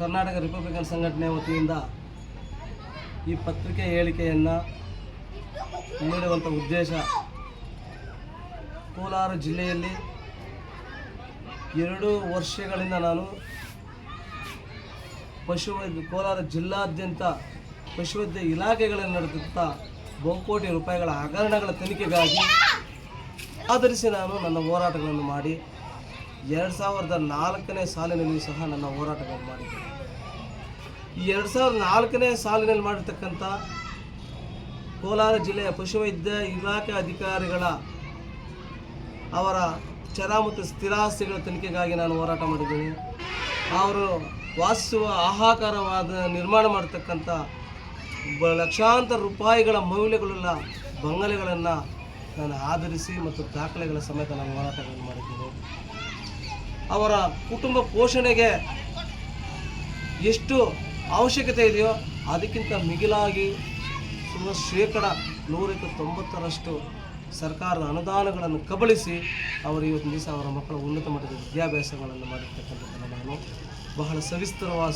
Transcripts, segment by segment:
Karnataka Republican ಸಂಘಟನೆ ವತಿಯಿಂದ ಈ ಪತ್ರಿಕೆ ಹೇಳಿಕೆಯನ್ನು ನೀಡುವಂಥ ಉದ್ದೇಶ, ಕೋಲಾರ ಜಿಲ್ಲೆಯಲ್ಲಿ 2 ವರ್ಷಗಳಿಂದ ನಾನು ಕೋಲಾರ ಜಿಲ್ಲಾದ್ಯಂತ ಪಶುವೈದ್ಯ ಇಲಾಖೆಗಳಲ್ಲಿ ನಡೆದಂಥ ಬಹುಕೋಟಿ ರೂಪಾಯಿಗಳ ಹಗರಣಗಳ ತನಿಖೆಗಾಗಿ ಆಧರಿಸಿ ನಾನು ನನ್ನ ಹೋರಾಟಗಳನ್ನು ಮಾಡಿ 2004ನೇ ಸಾಲಿನಲ್ಲಿ ಸಹ ನನ್ನ ಹೋರಾಟಗಳನ್ನು ಮಾಡಿದ್ದೇನೆ. ಈ 2004ನೇ ಸಾಲಿನಲ್ಲಿ ಮಾಡಿರ್ತಕ್ಕಂಥ ಕೋಲಾರ ಜಿಲ್ಲೆಯ ಪಶುವೈದ್ಯ ಇಲಾಖೆ ಅಧಿಕಾರಿಗಳ ಅವರ ಚರ ಮತ್ತು ಸ್ಥಿರಾಸ್ತಿಗಳ ತನಿಖೆಗಾಗಿ ನಾನು ಹೋರಾಟ ಮಾಡಿದ್ದೇನೆ. ಅವರು ವಾಸಿಸುವ ಆಹಾಕಾರವಾದ ನಿರ್ಮಾಣ ಮಾಡತಕ್ಕಂಥ ಲಕ್ಷಾಂತರ ರೂಪಾಯಿಗಳ ಮೌಲ್ಯಗಳುಳ್ಳ ಬಂಗಲೆಗಳನ್ನು ನಾನು ಆಧರಿಸಿ ಮತ್ತು ದಾಖಲೆಗಳ ಸಮೇತ ನಾನು ಹೋರಾಟಗಳನ್ನು ಮಾಡಿದ್ದೇನೆ. ಅವರ ಕುಟುಂಬ ಪೋಷಣೆಗೆ ಎಷ್ಟು ಅವಶ್ಯಕತೆ ಇದೆಯೋ ಅದಕ್ಕಿಂತ ಮಿಗಿಲಾಗಿ ಸುಮಾರು 190% ಸರ್ಕಾರದ ಅನುದಾನಗಳನ್ನು ಕಬಳಿಸಿ ಅವರು ಇವತ್ತಿನ ದಿವಸ ಅವರ ಮಕ್ಕಳ ಉನ್ನತ ಮಟ್ಟದ ವಿದ್ಯಾಭ್ಯಾಸಗಳನ್ನು ಮಾಡಿರ್ತಕ್ಕಂಥದ್ದನ್ನು ನಾನು ಬಹಳ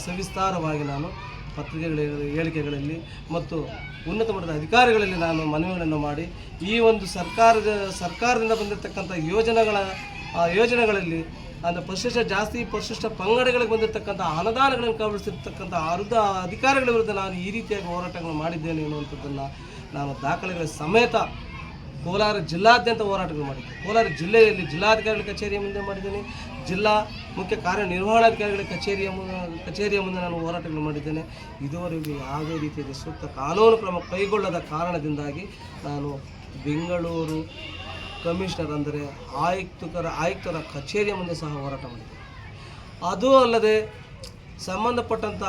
ಸವಿಸ್ತಾರವಾಗಿ ನಾನು ಪತ್ರಿಕೆಗಳ ಹೇಳಿಕೆಗಳಲ್ಲಿ ಮತ್ತು ಉನ್ನತ ಮಟ್ಟದ ಅಧಿಕಾರಿಗಳಲ್ಲಿ ನಾನು ಮನವಿಗಳನ್ನು ಮಾಡಿ ಈ ಒಂದು ಸರ್ಕಾರದಿಂದ ಬಂದಿರತಕ್ಕಂಥ ಯೋಜನೆಗಳಲ್ಲಿ ಅಂದರೆ ಪರಿಶಿಷ್ಟ ಪಂಗಡಗಳಿಗೆ ಬಂದಿರತಕ್ಕಂಥ ಅನುದಾನಗಳನ್ನು ಕಬಳಿಸಿರ್ತಕ್ಕಂಥ ಅಧಿಕಾರಿಗಳ ವಿರುದ್ಧ ನಾನು ಈ ರೀತಿಯಾಗಿ ಹೋರಾಟಗಳು ಮಾಡಿದ್ದೇನೆ ಎನ್ನುವಂಥದ್ದನ್ನು ನಾನು ದಾಖಲೆಗಳ ಸಮೇತ ಕೋಲಾರ ಜಿಲ್ಲಾದ್ಯಂತ ಹೋರಾಟಗಳು ಮಾಡಿದ್ದೇನೆ. ಕೋಲಾರ ಜಿಲ್ಲೆಯಲ್ಲಿ ಜಿಲ್ಲಾಧಿಕಾರಿಗಳ ಕಚೇರಿಯ ಮುಂದೆ ಮಾಡಿದ್ದೇನೆ, ಜಿಲ್ಲಾ ಮುಖ್ಯ ಕಾರ್ಯನಿರ್ವಹಣಾಧಿಕಾರಿಗಳ ಕಚೇರಿಯ ಮುಂದೆ ನಾನು ಹೋರಾಟಗಳು ಮಾಡಿದ್ದೇನೆ. ಇದುವರೆಗೂ ಯಾವುದೇ ರೀತಿಯ ಸೂಕ್ತ ಕಾನೂನು ಕ್ರಮ ಕೈಗೊಳ್ಳದ ಕಾರಣದಿಂದಾಗಿ ನಾನು ಬೆಂಗಳೂರು ಕಮಿಷನರ್ ಅಂದರೆ ಆಯುಕ್ತರ ಕಚೇರಿಯ ಮುಂದೆ ಸಹ ಹೋರಾಟ ಮಾಡಿದ್ದೇನೆ. ಅದೂ ಅಲ್ಲದೆ ಸಂಬಂಧಪಟ್ಟಂಥ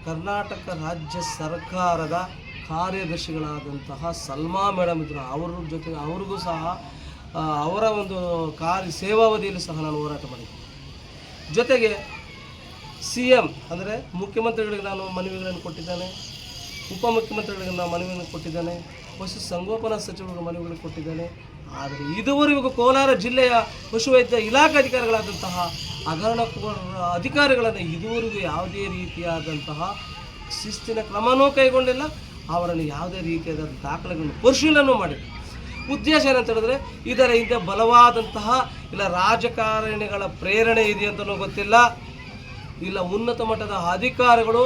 ಕರ್ನಾಟಕ ರಾಜ್ಯ ಸರ್ಕಾರದ ಕಾರ್ಯದರ್ಶಿಗಳಾದಂತಹ ಸಲ್ಮಾ ಮೇಡಮ್ ಇದ್ದರು, ಅವ್ರಿಗೂ ಸಹ ಅವರ ಒಂದು ಸೇವಾವಧಿಯಲ್ಲಿ ಸಹ ನಾನು ಹೋರಾಟ ಮಾಡಿದ್ದೇನೆ. ಜೊತೆಗೆ CM ಅಂದರೆ ಮುಖ್ಯಮಂತ್ರಿಗಳಿಗೆ ನಾನು ಮನವಿಗಳನ್ನು ಕೊಟ್ಟಿದ್ದೇನೆ, ಉಪಮುಖ್ಯಮಂತ್ರಿಗಳಿಗೆ ನಾನು ಮನವಿಯನ್ನು ಕೊಟ್ಟಿದ್ದೇನೆ, ಪಶು ಸಂಗೋಪನಾ ಸಚಿವರಿಗೆ ಮನವಿಗಳನ್ನು ಕೊಟ್ಟಿದ್ದೇನೆ. ಆದರೆ ಇದುವರೆಗೂ ಕೋಲಾರ ಜಿಲ್ಲೆಯ ಪಶುವೈದ್ಯ ಇಲಾಖೆ ಅಧಿಕಾರಿಗಳಾದಂತಹ ಹಗರಣಕೋರರ ಅಧಿಕಾರಿಗಳನ್ನು ಇದುವರೆಗೂ ಯಾವುದೇ ರೀತಿಯಾದಂತಹ ಶಿಸ್ತಿನ ಕ್ರಮವೂ ಕೈಗೊಂಡಿಲ್ಲ, ಅವರನ್ನು ಯಾವುದೇ ರೀತಿಯಾದ ದಾಖಲೆಗಳನ್ನು ಪರಿಶೀಲನೆ ಮಾಡಿಲ್ಲ. ಉದ್ದೇಶ ಏನಂತ ಹೇಳಿದ್ರೆ ಇದರ ಹಿಂದೆ ಬಲವಾದಂತಹ ಇಲ್ಲ ರಾಜಕಾರಣಿಗಳ ಪ್ರೇರಣೆ ಇದೆಯಂತನೂ ಗೊತ್ತಿಲ್ಲ, ಇಲ್ಲ ಉನ್ನತ ಮಟ್ಟದ ಅಧಿಕಾರಿಗಳು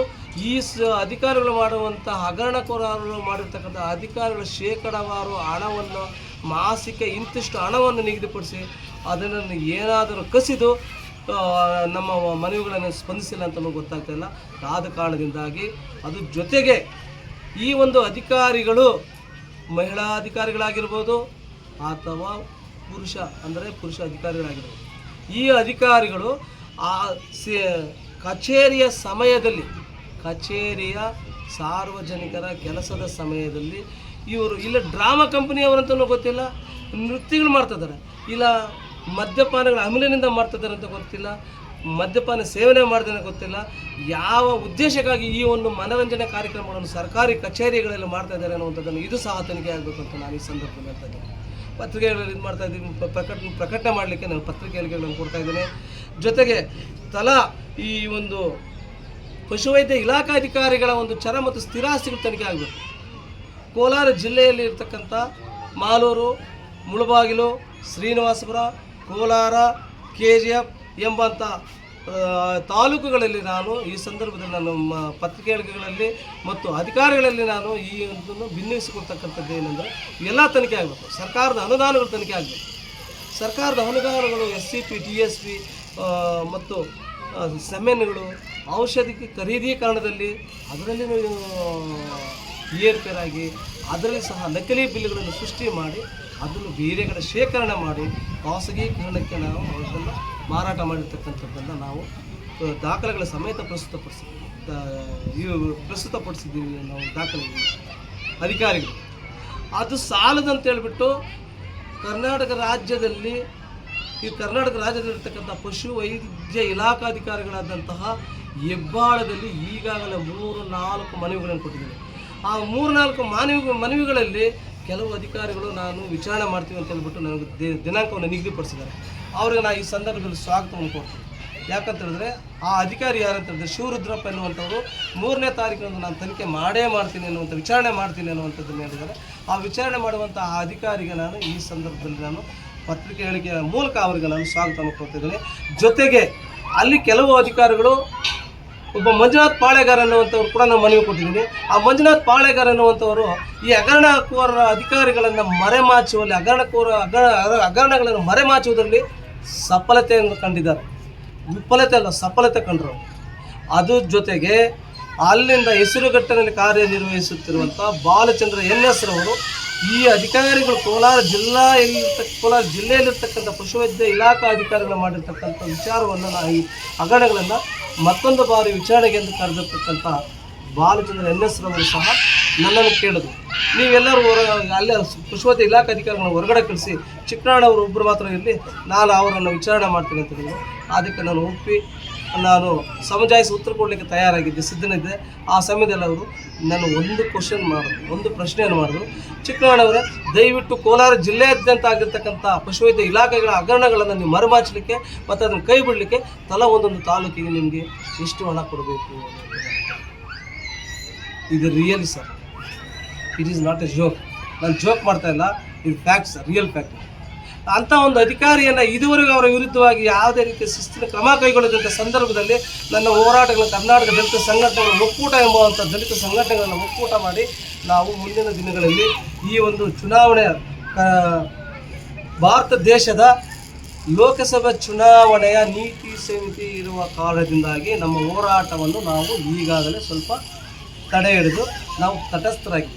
ಅಧಿಕಾರಿಗಳು ಮಾಡುವಂಥ ಹಗರಣಕೋರರು ಮಾಡಿರ್ತಕ್ಕಂಥ ಅಧಿಕಾರಿಗಳ ಶೇಕಡಾವಾರು ಹಣವನ್ನು ಮಾಸಿಕ ಇಂತಿಷ್ಟು ಹಣವನ್ನು ನಿಗದಿಪಡಿಸಿ ಅದನ್ನು ಏನಾದರೂ ಕಸಿದು ನಮ್ಮ ಮನವಿಗಳನ್ನು ಸ್ಪಂದಿಸಿಲ್ಲ ಅಂತಲೂ ಗೊತ್ತಾಗ್ತಾಯಿಲ್ಲ. ಆದ ಕಾರಣದಿಂದಾಗಿ ಅದು ಜೊತೆಗೆ ಈ ಒಂದು ಅಧಿಕಾರಿಗಳು ಮಹಿಳಾ ಅಧಿಕಾರಿಗಳಾಗಿರ್ಬೋದು ಅಥವಾ ಪುರುಷ ಅಧಿಕಾರಿಗಳಾಗಿರ್ಬೋದು, ಈ ಅಧಿಕಾರಿಗಳು ಆ ಕಚೇರಿಯ ಸಮಯದಲ್ಲಿ ಕಚೇರಿಯ ಸಾರ್ವಜನಿಕರ ಕೆಲಸದ ಸಮಯದಲ್ಲಿ ಇವರು ಇಲ್ಲ ಡ್ರಾಮಾ ಕಂಪನಿಯವರಂತನೂ ಗೊತ್ತಿಲ್ಲ, ನೃತ್ಯಗಳು ಮಾಡ್ತಿದ್ದಾರೆ, ಇಲ್ಲ ಮದ್ಯಪಾನಗಳ ಅಮಲಿನಿಂದ ಮಾಡ್ತಿದ್ದಾರೆ ಅಂತ ಗೊತ್ತಿಲ್ಲ, ಮದ್ಯಪಾನ ಸೇವನೆ ಮಾಡಿದ್ರೆ ಗೊತ್ತಿಲ್ಲ, ಯಾವ ಉದ್ದೇಶಕ್ಕಾಗಿ ಈ ಒಂದು ಮನರಂಜನೆ ಕಾರ್ಯಕ್ರಮಗಳನ್ನು ಸರ್ಕಾರಿ ಕಚೇರಿಗಳಲ್ಲಿ ಮಾಡ್ತಾ ಇದ್ದಾರೆ ಅನ್ನುವಂಥದ್ದನ್ನು ಇದು ಸಹ ತನಿಖೆ ಆಗಬೇಕು ಅಂತ ನಾನು ಈ ಸಂದರ್ಭದಲ್ಲಿ ಹೇಳ್ತಾ ಇದ್ದೀನಿ. ಪತ್ರಿಕೆಗಳಲ್ಲಿ ಇದು ಮಾಡ್ತಾ ಇದ್ದೀನಿ, ಪ್ರಕಟಣೆ ಮಾಡಲಿಕ್ಕೆ ನಾನು ಪತ್ರಿಕೆ ಹೇಳಿಕೆಗಳನ್ನು ಕೊಡ್ತಾ ಇದ್ದೇನೆ. ಜೊತೆಗೆ ಈ ಒಂದು ಪಶುವೈದ್ಯ ಇಲಾಖಾಧಿಕಾರಿಗಳ ಒಂದು ಚರ ಮತ್ತು ಸ್ಥಿರಾಸ್ತಿಗಳ ತನಿಖೆ ಆಗಬೇಕು. ಕೋಲಾರ ಜಿಲ್ಲೆಯಲ್ಲಿ ಇರ್ತಕ್ಕಂಥ ಮಾಲೂರು, ಮುಳಬಾಗಿಲು, ಶ್ರೀನಿವಾಸಪುರ, ಕೋಲಾರ, KGF ಎಂಬಂಥ ತಾಲೂಕುಗಳಲ್ಲಿ ನಾನು ಈ ಸಂದರ್ಭದಲ್ಲಿ ನಾನು ಪತ್ರಿಕೆ ಹೇಳಿಕೆಗಳಲ್ಲಿ ಮತ್ತು ಅಧಿಕಾರಿಗಳಲ್ಲಿ ನಾನು ಈ ಒಂದು ಭಿನ್ನವಿಸಿಕೊಳ್ತಕ್ಕಂಥದ್ದು ಏನಂದರೆ ಎಲ್ಲ ತನಿಖೆ ಆಗಬೇಕು. ಸರ್ಕಾರದ ಅನುದಾನಗಳು ತನಿಖೆ ಆಗಬೇಕು. ಸರ್ಕಾರದ ಅನುದಾನಗಳು SCP, TSP ಮತ್ತು ಸೆಮೆನ್ಗಳು ಔಷಧಿ ಖರೀದೀಕರಣದಲ್ಲಿ ಅದರಲ್ಲಿ ಏರ್ಪೇರಾಗಿ ಅದರಲ್ಲಿ ಸಹ ನಕಲಿ ಬಿಲ್ಗಳನ್ನು ಸೃಷ್ಟಿ ಮಾಡಿ ಅದನ್ನು ಬೇರೆ ಕಡೆ ಶೇಖರಣೆ ಮಾಡಿ ಖಾಸಗೀಕರಣಕ್ಕೆ ನಾವು ಅದನ್ನು ಮಾರಾಟ ಮಾಡಿರ್ತಕ್ಕಂಥದ್ದನ್ನು ನಾವು ದಾಖಲೆಗಳ ಸಮೇತ ಪ್ರಸ್ತುತಪಡಿಸಿದ್ದೀವಿ ನಾವು ದಾಖಲೆಗಳು ಅಧಿಕಾರಿಗಳು. ಅದು ಸಾಲದಂತೇಳ್ಬಿಟ್ಟು ಕರ್ನಾಟಕ ರಾಜ್ಯದಲ್ಲಿರ್ತಕ್ಕಂಥ ಪಶು ವೈದ್ಯ ಇಲಾಖಾಧಿಕಾರಿಗಳಾದಂತಹ ಹೆಬ್ಬಾಳದಲ್ಲಿ ಈಗಾಗಲೇ 3-4 ಮನವಿಗಳನ್ನು ಕೊಟ್ಟಿದ್ದೇನೆ. ಆ 3-4 ಮನವಿಗಳಲ್ಲಿ ಕೆಲವು ಅಧಿಕಾರಿಗಳು ನಾನು ವಿಚಾರಣೆ ಮಾಡ್ತೀವಿ ಅಂತ ಹೇಳ್ಬಿಟ್ಟು ನನಗೆ ದಿನಾಂಕವನ್ನು ನಿಗದಿಪಡಿಸಿದ್ದಾರೆ. ಅವ್ರಿಗೆ ನಾನು ಈ ಸಂದರ್ಭದಲ್ಲಿ ಸ್ವಾಗತವನ್ನು ಕೊಡ್ತೀನಿ. ಯಾಕಂತ ಹೇಳಿದ್ರೆ ಆ ಅಧಿಕಾರಿ ಯಾರಂತ ಹೇಳಿದ್ರೆ ಶಿವರುದ್ರಪ್ಪ ಎನ್ನುವಂಥವ್ರು 3ನೇ ತಾರೀಕಿನಂದು ನಾನು ತನಿಖೆ ಮಾಡೇ ಮಾಡ್ತೀನಿ ಅನ್ನುವಂಥ ವಿಚಾರಣೆ ಮಾಡ್ತೀನಿ ಅನ್ನುವಂಥದ್ದನ್ನು ಹೇಳಿದ್ದಾರೆ. ಆ ವಿಚಾರಣೆ ಮಾಡುವಂಥ ಆ ಅಧಿಕಾರಿಗೆ ನಾನು ಈ ಸಂದರ್ಭದಲ್ಲಿ ನಾನು ಪತ್ರಿಕೆ ಹೇಳಿಕೆಯ ಮೂಲಕ ಅವರಿಗೆ ನಾನು ಸ್ವಾಗತ ಕೊಡ್ತಿದ್ದೇನೆ. ಜೊತೆಗೆ ಅಲ್ಲಿ ಕೆಲವು ಅಧಿಕಾರಿಗಳು ಒಬ್ಬ ಮಂಜುನಾಥ್ ಪಾಳೆಗಾರ್ ಅನ್ನುವಂಥವ್ರು ಕೂಡ ನಾನು ಮನವಿ ಕೊಟ್ಟಿದ್ದೀನಿ. ಆ ಮಂಜುನಾಥ್ ಪಾಳೆಗಾರ್ ಅನ್ನುವಂಥವರು ಈ ಹಗರಣಕೋರರ ಅಧಿಕಾರಿಗಳನ್ನು ಮರೆಮಾಚುವಲ್ಲಿ ಹಗರಣಗಳನ್ನು ಮರೆಮಾಚುವುದರಲ್ಲಿ ಸಫಲತೆಯನ್ನು ಕಂಡಿದ್ದಾರೆ. ವಿಫಲತೆ ಅಲ್ಲ, ಸಫಲತೆ ಕಂಡರು. ಅದ್ರ ಜೊತೆಗೆ ಅಲ್ಲಿಂದ ಹೆಸರುಘಟ್ಟದಲ್ಲಿ ಕಾರ್ಯನಿರ್ವಹಿಸುತ್ತಿರುವಂಥ ಬಾಲಚಂದ್ರ NS ರವರು ಈ ಅಧಿಕಾರಿಗಳು ಕೋಲಾರ ಜಿಲ್ಲೆಯಲ್ಲಿರ್ತಕ್ಕಂಥ ಪಶುವೈದ್ಯ ಇಲಾಖಾ ಅಧಿಕಾರಿಗಳು ಮಾಡಿರ್ತಕ್ಕಂಥ ವಿಚಾರವನ್ನು ಈ ಹಗರಣಗಳನ್ನು ಮತ್ತೊಂದು ಬಾರಿ ವಿಚಾರಣೆಗೆ ಎಂದು ಕರೆದಿರ್ತಕ್ಕಂಥ ಬಾಲಚಂದ್ರ NS ರವರು ಸಹ ನನ್ನನ್ನು ಕೇಳಿದ್ರು, ನೀವೆಲ್ಲರೂ ಅಲ್ಲೇ ಪಶುವೈದ್ಯ ಇಲಾಖಾ ಅಧಿಕಾರಿಗಳನ್ನು ಹೊರಗಡೆ ಕಳಿಸಿ ಚಿಕ್ಕಣ್ಣವರು ಒಬ್ಬರು ಮಾತ್ರ ಇರಲಿ, ನಾನು ಅವರನ್ನು ವಿಚಾರಣೆ ಮಾಡ್ತೀನಿ ಅಂತ ಹೇಳಿದ್ರು. ಅದಕ್ಕೆ ನಾನು ಒಪ್ಪಿ ನಾನು ಸಮಜಾಯಿಸಿ ಉತ್ತರ ಕೊಡಲಿಕ್ಕೆ ತಯಾರಾಗಿದ್ದೆ, ಸಿದ್ಧನಿದ್ದೆ. ಆ ಸಮಯದಲ್ಲಿ ಅವರು ನಾನು ಒಂದು ಪ್ರಶ್ನೆಯನ್ನು ಮಾಡಿದ್ರು, ಚಿಕ್ಕಣ್ಣವರೇ ದಯವಿಟ್ಟು ಕೋಲಾರ ಜಿಲ್ಲೆಯಾದ್ಯಂತ ಆಗಿರ್ತಕ್ಕಂಥ ಪಶುವೈದ್ಯ ಇಲಾಖೆಗಳ ಹಗರಣಗಳನ್ನು ನೀವು ಮರೆಮಾಚಲಿಕ್ಕೆ ಮತ್ತು ಅದನ್ನು ಕೈ ಬಿಡಲಿಕ್ಕೆ ತಲಾ ಒಂದೊಂದು ತಾಲೂಕಿಗೆ ನಿಮಗೆ ಎಷ್ಟು ಹಣ ಕೊಡಬೇಕು. ಇದು real sir, it is not A joke. ನಾನು ಜೋಕ್ ಮಾಡ್ತಾ ಇಲ್ಲ, ಇದು ಫ್ಯಾಕ್ಟ್ಸ್, ರಿಯಲ್ ಫ್ಯಾಕ್ಟ್. ಅಂಥ ಒಂದು ಅಧಿಕಾರಿಯನ್ನು ಇದುವರೆಗೂ ಅವರ ವಿರುದ್ಧವಾಗಿ ಯಾವುದೇ ರೀತಿಯ ಶಿಸ್ತಿನ ಕ್ರಮ ಕೈಗೊಳ್ಳದಂಥ ಸಂದರ್ಭದಲ್ಲಿ ನನ್ನ ಹೋರಾಟಗಳು ಕರ್ನಾಟಕ ದಲಿತ ಸಂಘಟನೆಗಳ ಒಕ್ಕೂಟ ಎಂಬುವಂಥ ದಲಿತ ಸಂಘಟನೆಗಳನ್ನು ಒಕ್ಕೂಟ ಮಾಡಿ ನಾವು ಮುಂದಿನ ದಿನಗಳಲ್ಲಿ ಈ ಒಂದು ಚುನಾವಣೆ ಭಾರತ ದೇಶದ ಲೋಕಸಭಾ ಚುನಾವಣೆಯ ನೀತಿ ಸಂಹಿತೆ ಇರುವ ಕಾರಣದಿಂದಾಗಿ ನಮ್ಮ ಹೋರಾಟವನ್ನು ನಾವು ಈಗಾಗಲೇ ಸ್ವಲ್ಪ ತಡೆ ಹಿಡಿದು ನಾವು ತಟಸ್ಥರಾಗಿ